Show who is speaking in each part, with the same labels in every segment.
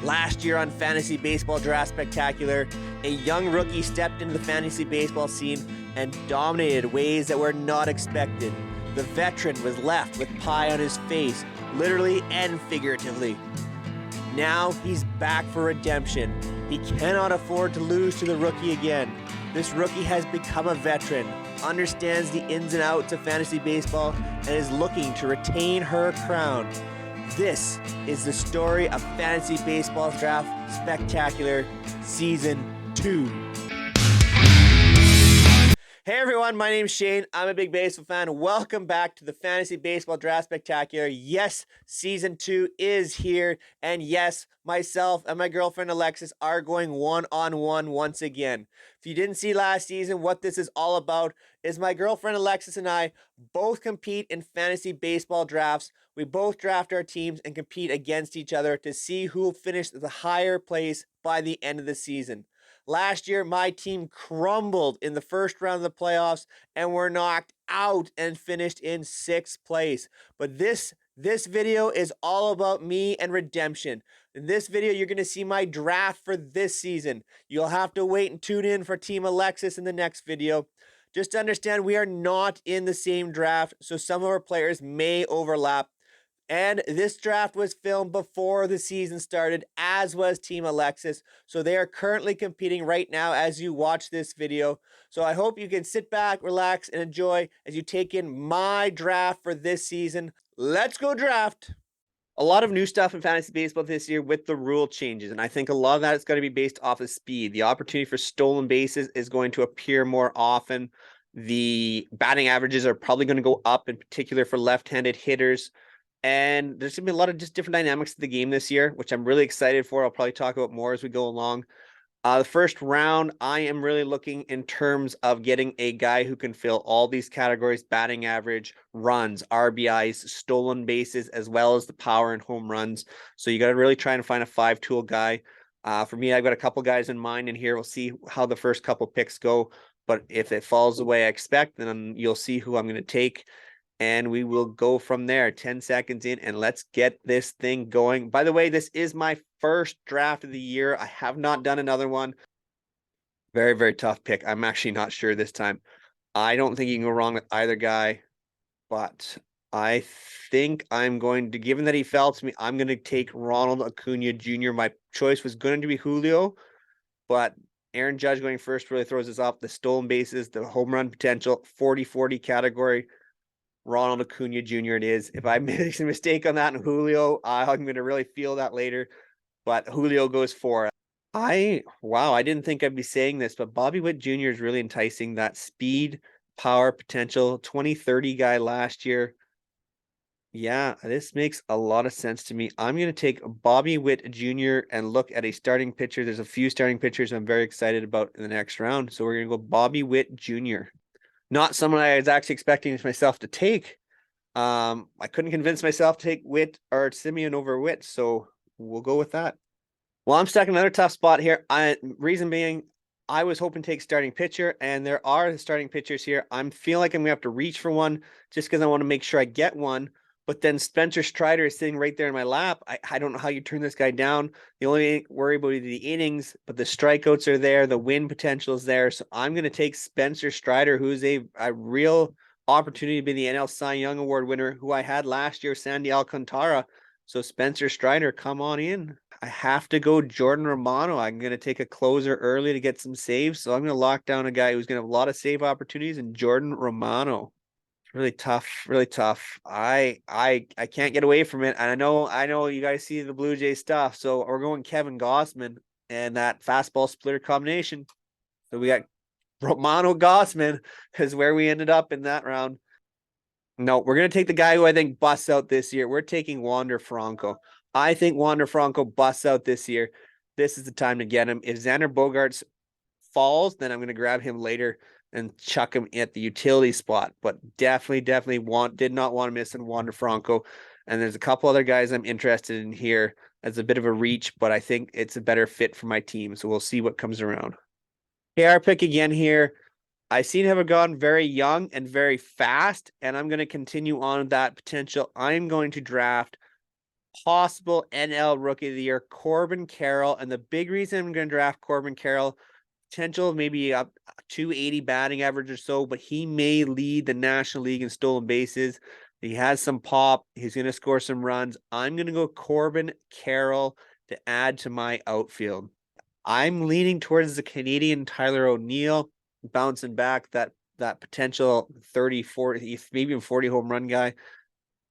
Speaker 1: Last year on Fantasy Baseball Draft Spectacular, a young rookie stepped into the fantasy baseball scene and dominated ways that were not expected. The veteran was left with pie on his face, literally and figuratively. Now he's back for redemption. He cannot afford to lose to the rookie again. This rookie has become a veteran, understands the ins and outs of fantasy baseball, and is looking to retain her crown. This is the story of Fantasy Baseball Draft Spectacular Season 2. Hey everyone, my name's Shane. I'm a big baseball fan. Welcome back to the Fantasy Baseball Draft Spectacular. Yes, Season 2 is here. And yes, myself and my girlfriend Alexis are going one-on-one once again. If you didn't see last season, what this is all about is my girlfriend Alexis and I both compete in fantasy baseball drafts. We both draft our teams and compete against each other to see who will finish the higher place by the end of the season. Last year, my team crumbled in the first round of the playoffs and were knocked out and finished in 6th place. But this video is all about me and redemption. In this video, you're going to see my draft for this season. You'll have to wait and tune in for Team Alexis in the next video. Just to understand, we are not in the same draft, so some of our players may overlap. And this draft was filmed before the season started, as was Team Alexis. So they are currently competing right now as you watch this video. So I hope you can sit back, relax, and enjoy as you take in my draft for this season. Let's go draft. A lot of new stuff in fantasy baseball this year with the rule changes. And I think a lot of that is going to be based off of speed. The opportunity for stolen bases is going to appear more often. The batting averages are probably going to go up, in particular for left-handed hitters. And there's going to be a lot of just different dynamics to the game this year, which I'm really excited for. I'll probably talk about more as we go along. The first round, I am really looking in terms of getting a guy who can fill all these categories: batting average, runs, RBIs, stolen bases, as well as the power and home runs. So you got to really try and find a 5-tool guy. For me, I've got a couple guys in mind in here. We'll see how the first couple picks go. But if it falls the way I expect, then you'll see who I'm going to take. And we will go from there. 10 seconds in, and let's get this thing going. By the way, this is my first draft of the year. I have not done another one. Very, very tough pick. I'm actually not sure this time. I don't think you can go wrong with either guy, but I think I'm going to, given that he fell to me, I'm going to take Ronald Acuna Jr. My choice was going to be Julio, but Aaron Judge going first really throws us off. The stolen bases, the home run potential, 40-40 category. Ronald Acuna Jr. it is. If I make a mistake on that and Julio, I'm going to really feel that later. But Julio goes 4. Wow, I didn't think I'd be saying this, but Bobby Witt Jr. is really enticing. That speed, power, potential, 20-30 guy last year. Yeah, this makes a lot of sense to me. I'm going to take Bobby Witt Jr. and look at a starting pitcher. There's a few starting pitchers I'm very excited about in the next round. So we're going to go Bobby Witt Jr. Not someone I was actually expecting myself to take. I couldn't convince myself to take Witt or Simeon over Witt, so we'll go with that. Well, I'm stuck in another tough spot here. Reason being, I was hoping to take starting pitcher, and there are starting pitchers here. I'm feeling like I'm going to have to reach for one just because I want to make sure I get one. But then Spencer Strider is sitting right there in my lap. I don't know how you turn this guy down. The only worry about the innings, but the strikeouts are there. The win potential is there. So I'm going to take Spencer Strider, who's a real opportunity to be the NL Cy Young Award winner, who I had last year, Sandy Alcantara. So Spencer Strider, come on in. I have to go Jordan Romano. I'm going to take a closer early to get some saves. So I'm going to lock down a guy who's going to have a lot of save opportunities, and Jordan Romano. Really tough, really tough. I can't get away from it. And I know you guys see the Blue Jay stuff. So we're going Kevin Gausman and that fastball splitter combination. So we got Romano Gausman is where we ended up in that round. No, we're going to take the guy who I think busts out this year. We're taking Wander Franco. I think Wander Franco busts out this year. This is the time to get him. If Xander Bogaerts falls, then I'm going to grab him later and chuck him at the utility spot. But definitely did not want to miss on Wander Franco. And there's a couple other guys I'm interested in here as a bit of a reach, but I think it's a better fit for my team. So we'll see what comes around. Okay, our pick again here. I seem to have gone very young and very fast, and I'm going to continue on that potential. I'm going to draft possible NL Rookie of the Year, Corbin Carroll. And the big reason I'm going to draft Corbin Carroll, potential maybe a 280 batting average or so, but he may lead the National League in stolen bases. He has some pop. He's going to score some runs. I'm going to go Corbin Carroll to add to my outfield. I'm leaning towards the Canadian Tyler O'Neill, bouncing back that potential 30, 40, maybe even 40 home run guy.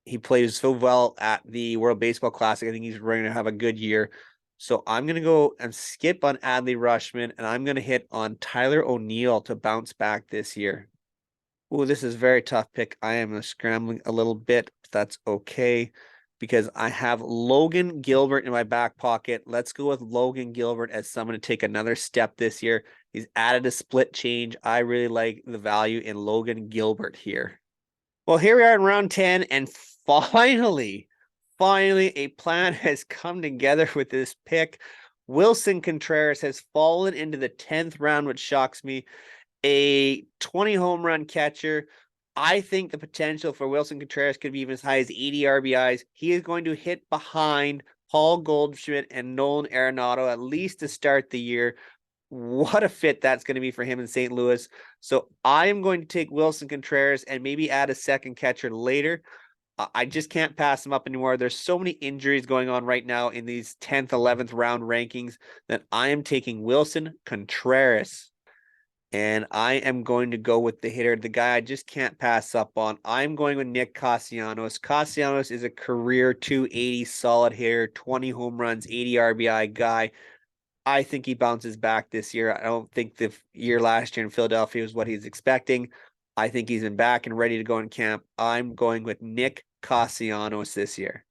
Speaker 1: He plays so well at the World Baseball Classic. I think he's going to have a good year. So I'm going to go and skip on Adley Rutschman, and I'm going to hit on Tyler O'Neill to bounce back this year. Oh, this is a very tough pick. I am scrambling a little bit, but that's okay because I have Logan Gilbert in my back pocket. Let's go with Logan Gilbert as someone to take another step this year. He's added a split change. I really like the value in Logan Gilbert here. Well, here we are in round 10, and finally, a plan has come together with this pick. Willson Contreras has fallen into the 10th round, which shocks me. A 20 home run catcher. I think the potential for Willson Contreras could be even as high as 80 RBIs. He is going to hit behind Paul Goldschmidt and Nolan Arenado at least to start the year. What a fit that's going to be for him in St. Louis. So I am going to take Willson Contreras and maybe add a second catcher later. I just can't pass him up anymore. There's so many injuries going on right now in these 10th, 11th round rankings that I am taking Willson Contreras. And I am going to go with the hitter, the guy I just can't pass up on. I'm going with Nick Castellanos. Castellanos is a career 280 solid hitter, 20 home runs, 80 RBI guy. I think he bounces back this year. I don't think the year last year in Philadelphia was what he's expecting. I think he's been back and ready to go in camp. I'm going with Nick Castellanos this year.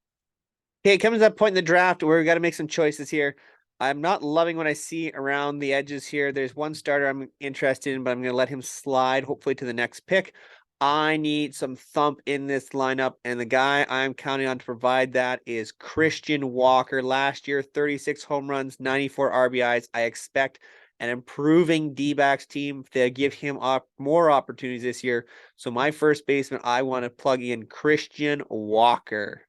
Speaker 1: Okay, it comes to that point in the draft where we got to make some choices here. I'm not loving what I see around the edges here. There's one starter I'm interested in, but I'm going to let him slide, hopefully, to the next pick. I need some thump in this lineup, and the guy I'm counting on to provide that is Christian Walker. Last year, 36 home runs, 94 RBIs. I expect an improving D-backs team to give him more opportunities this year. So my first baseman, I want to plug in Christian Walker.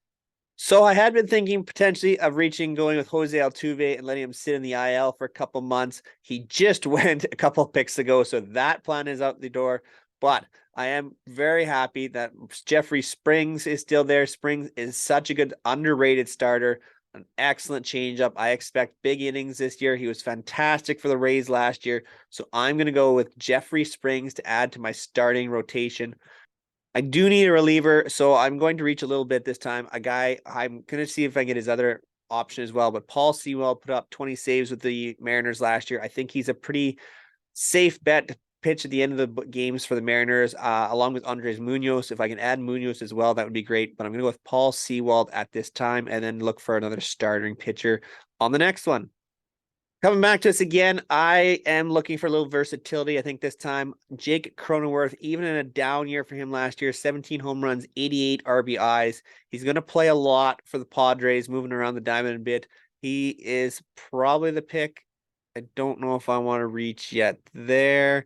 Speaker 1: So I had been thinking potentially of going with Jose Altuve and letting him sit in the IL for a couple months. He just went a couple picks ago, so that plan is out the door. But I am very happy that Jeffrey Springs is still there. Springs is such a good underrated starter, an excellent changeup. I expect big innings this year. He was fantastic for the Rays last year. So I'm going to go with Jeffrey Springs to add to my starting rotation. I do need a reliever, so I'm going to reach a little bit this time. A guy, I'm going to see if I get his other option as well, but Paul Sewell put up 20 saves with the Mariners last year. I think he's a pretty safe bet to pitch at the end of the games for the Mariners, along with Andres Munoz. If I can add Munoz as well, that would be great, but I'm going to go with Paul Sewell at this time and then look for another starting pitcher on the next one. Coming back to us again, I am looking for a little versatility. I think this time, Jake Cronenworth, even in a down year for him last year, 17 home runs, 88 RBIs. He's going to play a lot for the Padres, moving around the diamond a bit. He is probably the pick. I don't know if I want to reach yet there.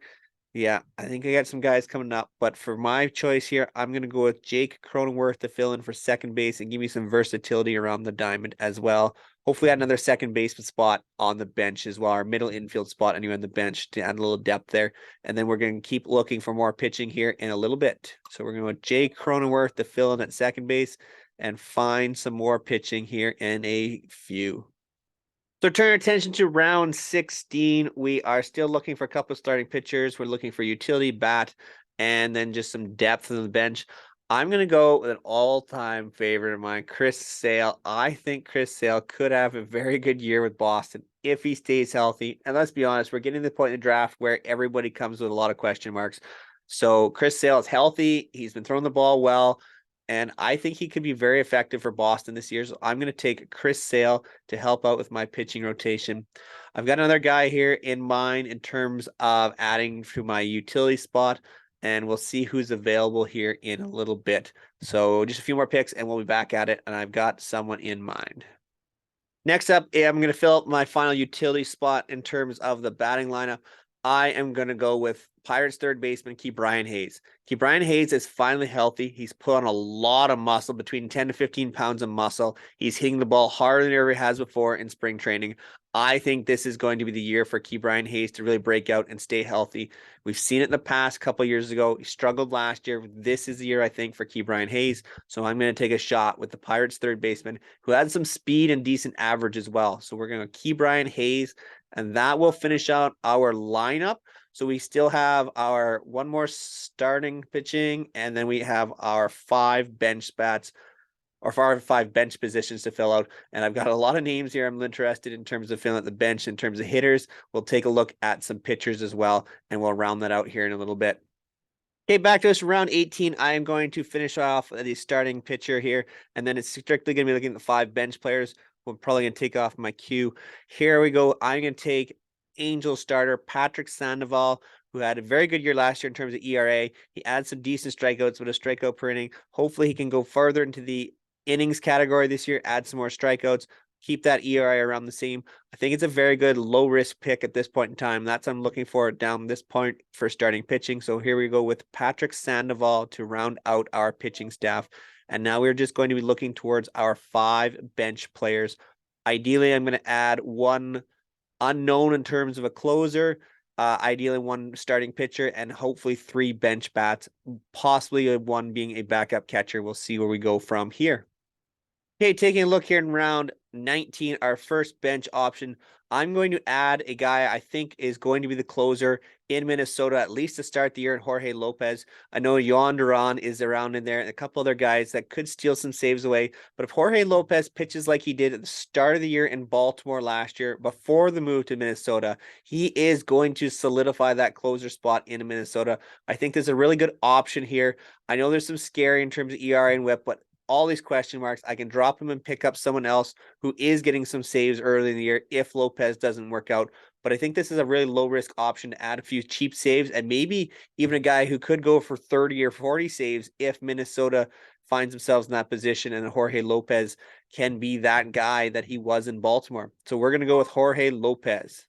Speaker 1: Yeah, I think I got some guys coming up, but for my choice here, I'm going to go with Jake Cronenworth to fill in for second base and give me some versatility around the diamond as well. Hopefully add another second baseman spot on the bench as well, our middle infield spot anyway on the bench to add a little depth there. And then we're going to keep looking for more pitching here in a little bit. So we're going to go with Jake Cronenworth to fill in at second base and find some more pitching here in a few. So turn our attention to round 16. We are still looking for a couple of starting pitchers. We're looking for utility bat and then just some depth on the bench. I'm going to go with an all-time favorite of mine, Chris Sale. I think Chris Sale could have a very good year with Boston if he stays healthy. And let's be honest, we're getting to the point in the draft where everybody comes with a lot of question marks. So Chris Sale is healthy. He's been throwing the ball well. And I think he could be very effective for Boston this year. So I'm going to take Chris Sale to help out with my pitching rotation. I've got another guy here in mind in terms of adding to my utility spot, and we'll see who's available here in a little bit. So just a few more picks and we'll be back at it. And I've got someone in mind. Next up, I'm going to fill up my final utility spot in terms of the batting lineup. I am going to go with Pirates third baseman, Ke'Bryan Hayes. Ke'Bryan Hayes is finally healthy. He's put on a lot of muscle, between 10 to 15 pounds of muscle. He's hitting the ball harder than he ever has before in spring training. I think this is going to be the year for Ke'Bryan Hayes to really break out and stay healthy. We've seen it in the past couple years ago. He struggled last year. This is the year, I think, for Ke'Bryan Hayes. So I'm going to take a shot with the Pirates third baseman, who had some speed and decent average as well. So we're going to Ke'Bryan Hayes, and that will finish out our lineup. So we still have our one more starting pitching, and then we have our 5 bench spots, or 5 bench positions to fill out. And I've got a lot of names here I'm interested in terms of filling out the bench. In terms of hitters, we'll take a look at some pitchers as well, and we'll round that out here in a little bit. Okay, back to us round 18. I am going to finish off the starting pitcher here, and then it's strictly going to be looking at the 5 bench players. We're probably going to take off my cue. Here we go. I'm going to take Angel starter Patrick Sandoval, who had a very good year last year in terms of ERA. He had some decent strikeouts with a strikeout per inning. Hopefully he can go further into the innings category this year, add some more strikeouts, keep that ERA around the same. I think it's a very good low risk pick at this point in time. That's what I'm looking for down this point for starting pitching. So here we go with Patrick Sandoval to round out our pitching staff. And now we're just going to be looking towards our 5 bench players. Ideally, I'm going to add 1 unknown in terms of a closer, ideally 1 starting pitcher, and hopefully 3 bench bats, possibly 1 being a backup catcher. We'll see where we go from here. Okay, taking a look here in round 19, our first bench option. I'm going to add a guy I think is going to be the closer in Minnesota, at least to start the year, in Jorge Lopez. I know Yohan Duran is around in there, and a couple other guys that could steal some saves away. But if Jorge Lopez pitches like he did at the start of the year in Baltimore last year, before the move to Minnesota, he is going to solidify that closer spot in Minnesota. I think there's a really good option here. I know there's some scary in terms of ERA and WHIP, but all these question marks, I can drop him and pick up someone else who is getting some saves early in the year if Lopez doesn't work out. But I think this is a really low risk option to add a few cheap saves, and maybe even a guy who could go for 30 or 40 saves if Minnesota finds themselves in that position, and Jorge Lopez can be that guy that he was in Baltimore. So we're going to go with Jorge Lopez.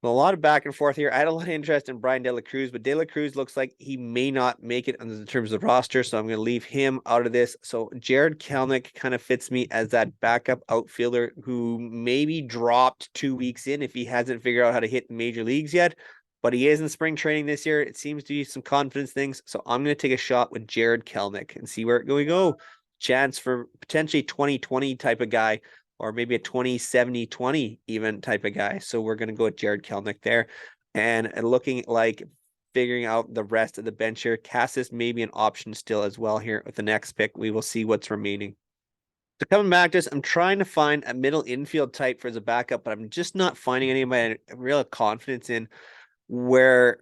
Speaker 1: Well, a lot of back and forth here. I had a lot of interest in Brian De La Cruz, but De La Cruz looks like he may not make it in terms of the roster, so I'm going to leave him out of this. So Jarred Kelenic kind of fits me as that backup outfielder who maybe dropped 2 weeks in if he hasn't figured out how to hit in major leagues yet, but he is in spring training this year. It seems to be some confidence things, so I'm going to take a shot with Jarred Kelenic and see where we go. Chance for potentially 2020 type of guy, or maybe a 20-70-20 even type of guy. So we're going to go with Jarred Kelenic there. And looking like figuring out the rest of the bench here, Casas may be an option still as well here with the next pick. We will see what's remaining. So coming back to this, I'm trying to find a middle infield type for as a backup, but I'm just not finding anybody real confidence in where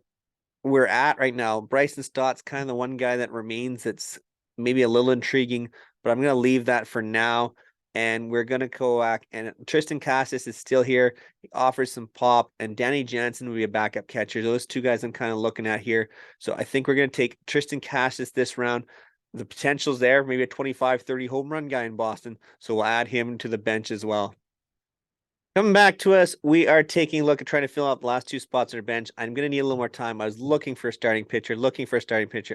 Speaker 1: we're at right now. Bryson Stott's kind of the one guy that remains that's maybe a little intriguing, but I'm going to leave that for now. And we're going to go back, and Triston Casas is still here. He offers some pop, and Danny Jansen will be a backup catcher. Those 2 guys I'm kind of looking at here. So I think we're going to take Triston Casas this round. The potential's there, maybe a 25-30 home run guy in Boston. So we'll add him to the bench as well. Coming back to us, we are taking a look at trying to fill out the last 2 spots on our bench. I'm going to need a little more time. I was looking for a starting pitcher.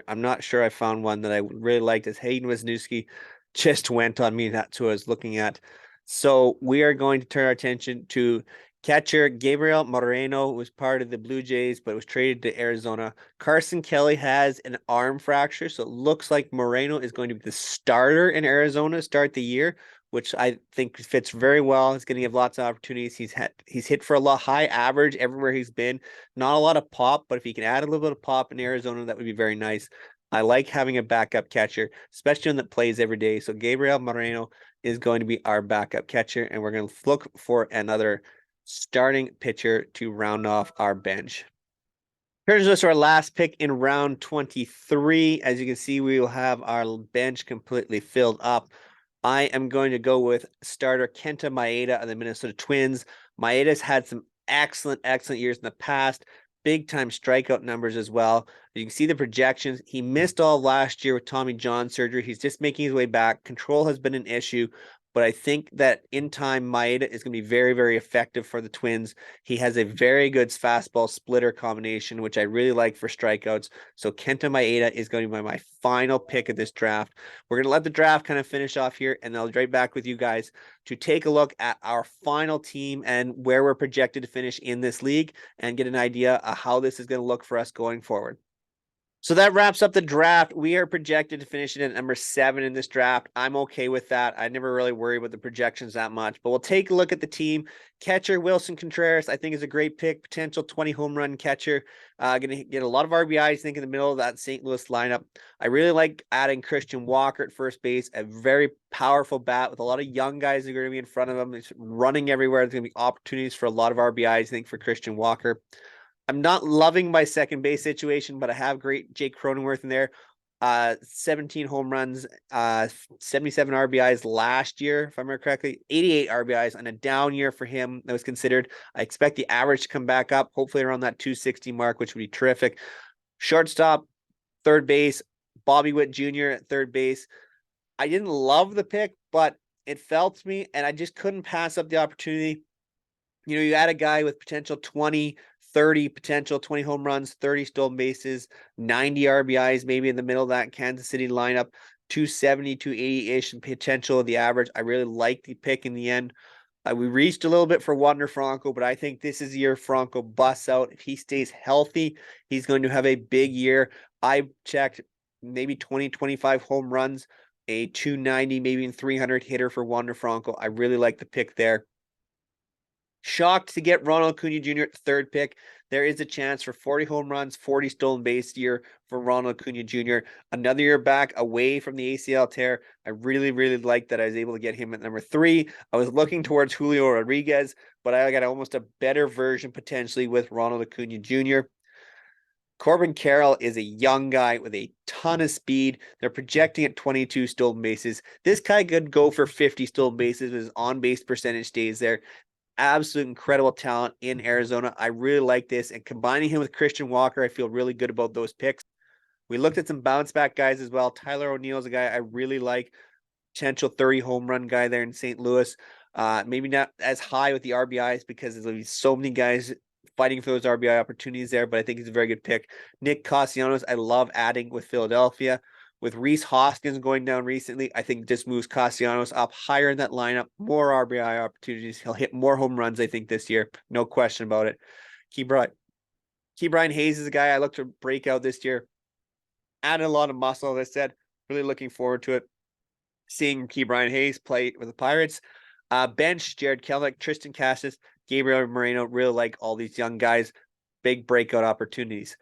Speaker 1: I'm not sure I found one that I really liked, as Hayden Wesniewski just went on me. That's who I was looking at. So we are going to turn our attention to catcher Gabriel Moreno, who was part of the Blue Jays, but was traded to Arizona. Carson Kelly has an arm fracture, so it looks like Moreno is going to be the starter in Arizona to start the year, which I think fits very well. He's going to have lots of opportunities. He's hit for a lot high average everywhere he's been. Not a lot of pop, but if he can add a little bit of pop in Arizona, that would be very nice. I like having a backup catcher, especially one that plays every day. So Gabriel Moreno is going to be our backup catcher, and we're going to look for another starting pitcher to round off our bench. Turns us to our last pick in round 23. As you can see, we will have our bench completely filled up. I am going to go with starter Kenta Maeda of the Minnesota Twins. Maeda's had some excellent years in the past. Big time strikeout numbers as well. You can see the projections. He missed all last year with Tommy John surgery. He's just making his way back. Control has been an issue, but I think that in time, Maeda is going to be very, very effective for the Twins. He has a very good fastball splitter combination, which I really like for strikeouts. So Kenta Maeda is going to be my final pick of this draft. We're going to let the draft kind of finish off here, and I'll be right back with you guys to take a look at our final team and where we're projected to finish in this league and get an idea of how this is going to look for us going forward. So that wraps up the draft. We are projected to finish it at number 7 in this draft. I'm okay with that. I never really worry about the projections that much, but we'll take a look at the team. Catcher Wilson Contreras, I think, is a great pick. Potential 20 home run catcher. Going to get a lot of RBIs, I think, in the middle of that St. Louis lineup. I really like adding Christian Walker at first base, a very powerful bat with a lot of young guys that are going to be in front of him. It's running everywhere. There's going to be opportunities for a lot of RBIs, I think, for Christian Walker. I'm not loving my second base situation, but I have great Jake Cronenworth in there. 17 home runs, 77 RBIs last year, if I remember correctly, 88 RBIs on a down year for him that was considered. I expect the average to come back up, hopefully around that 260 mark, which would be terrific. Shortstop, third base, Bobby Witt Jr. at third base. I didn't love the pick, but it fell to me, and I just couldn't pass up the opportunity. You know, you add a guy with potential 20, 30 potential 20 home runs, 30 stolen bases, 90 RBIs, maybe in the middle of that Kansas City lineup, 270, 280-ish in potential of the average. I really like the pick in the end. We reached a little bit for Wander Franco, but I think this is the year Franco busts out. If he stays healthy, he's going to have a big year. I checked maybe 20, 25 home runs, a 290, maybe 300 hitter for Wander Franco. I really like the pick there. Shocked to get Ronald Acuna Jr. at the third pick. There is a chance for 40 home runs, 40 stolen base year for Ronald Acuna Jr. Another year back away from the ACL tear. I really, really like that I was able to get him at number 3. I was looking towards Julio Rodriguez, but I got almost a better version potentially with Ronald Acuna Jr. Corbin Carroll is a young guy with a ton of speed. They're projecting at 22 stolen bases. This guy could go for 50 stolen bases if his on-base percentage stays there. Absolute incredible talent in Arizona. I really like this, and combining him with Christian Walker, I feel really good about those picks. We looked at some bounce back guys as well. Tyler O'Neill is a guy I really like. Potential 30 home run guy there in St. Louis. Maybe not as high with the RBIs because there'll be so many guys fighting for those RBI opportunities there, but I think he's a very good pick. Nick Castellanos, I love adding with Philadelphia. With Rhys Hoskins going down recently, I think this moves Castellanos up higher in that lineup, more RBI opportunities. He'll hit more home runs, I think, this year. No question about it. Ke'Bryan Hayes is a guy I look to break out this year. Added a lot of muscle, as I said. Really looking forward to it. Seeing Ke'Bryan Hayes play with the Pirates. Bench, Jared Kelenic, Tristan Casas, Gabriel Moreno. Really like all these young guys. Big breakout opportunities.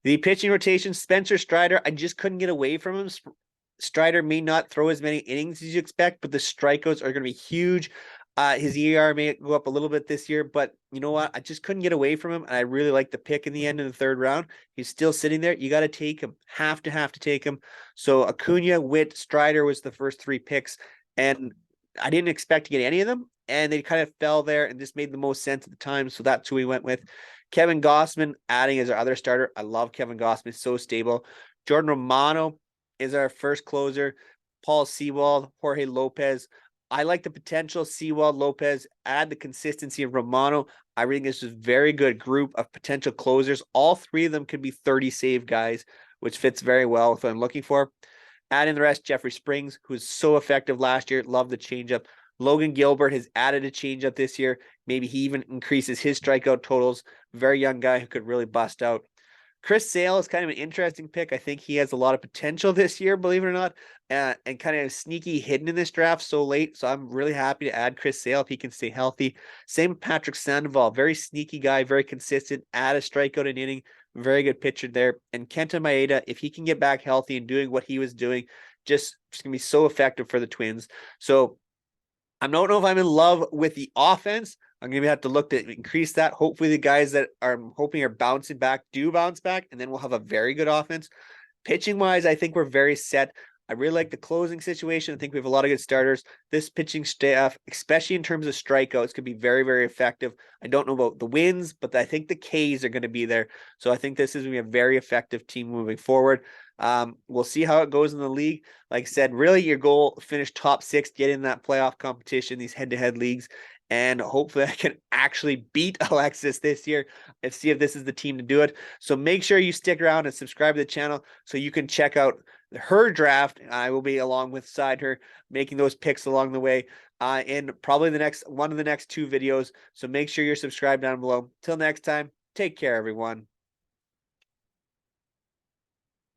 Speaker 1: The pitching rotation, Spencer Strider, I just couldn't get away from him. Strider may not throw as many innings as you expect, but the strikeouts are going to be huge. His ER may go up a little bit this year, but you know what? I just couldn't get away from him, and I really like the pick in the end of the third round. He's still sitting there. You got to take him. Have to take him. So Acuna, Witt, Strider was the first 3 picks, and I didn't expect to get any of them, and they kind of fell there, and this made the most sense at the time, so that's who we went with. Kevin Gausman adding as our other starter. I love Kevin Gausman. He's so stable. Jordan Romano is our first closer. Paul Sewald, Jorge Lopez. I like the potential. Sewald, Lopez, add the consistency of Romano. I think this is a very good group of potential closers. All 3 of them could be 30 save guys, which fits very well with what I'm looking for. Add in the rest, Jeffrey Springs, who's so effective last year. Love the changeup. Logan Gilbert has added a changeup this year. Maybe he even increases his strikeout totals. Very young guy who could really bust out. Chris Sale is kind of an interesting pick. I think he has a lot of potential this year, believe it or not, and kind of sneaky hidden in this draft so late. So I'm really happy to add Chris Sale if he can stay healthy. Same with Patrick Sandoval, very sneaky guy, very consistent, add a strikeout an inning, very good pitcher there. And Kenta Maeda, if he can get back healthy and doing what he was doing, just going to be so effective for the Twins. So I don't know if I'm in love with the offense. I'm going to have to look to increase that. Hopefully the guys that I'm hoping are bouncing back do bounce back, and then we'll have a very good offense. Pitching wise, I think we're very set. I really like the closing situation. I think we have a lot of good starters. This pitching staff, especially in terms of strikeouts, could be very, very effective. I don't know about the wins, but I think the Ks are going to be there. So I think this is going to be a very effective team moving forward. We'll see how it goes in the league. Like I said, really your goal, finish top 6, get in that playoff competition, these head-to-head leagues, and hopefully I can actually beat Alexis this year and see if this is the team to do it. So make sure you stick around and subscribe to the channel so you can check out her draft. I will be along with side her making those picks along the way in probably one of the next 2 videos. So make sure you're subscribed down below. Till next time, take care, everyone.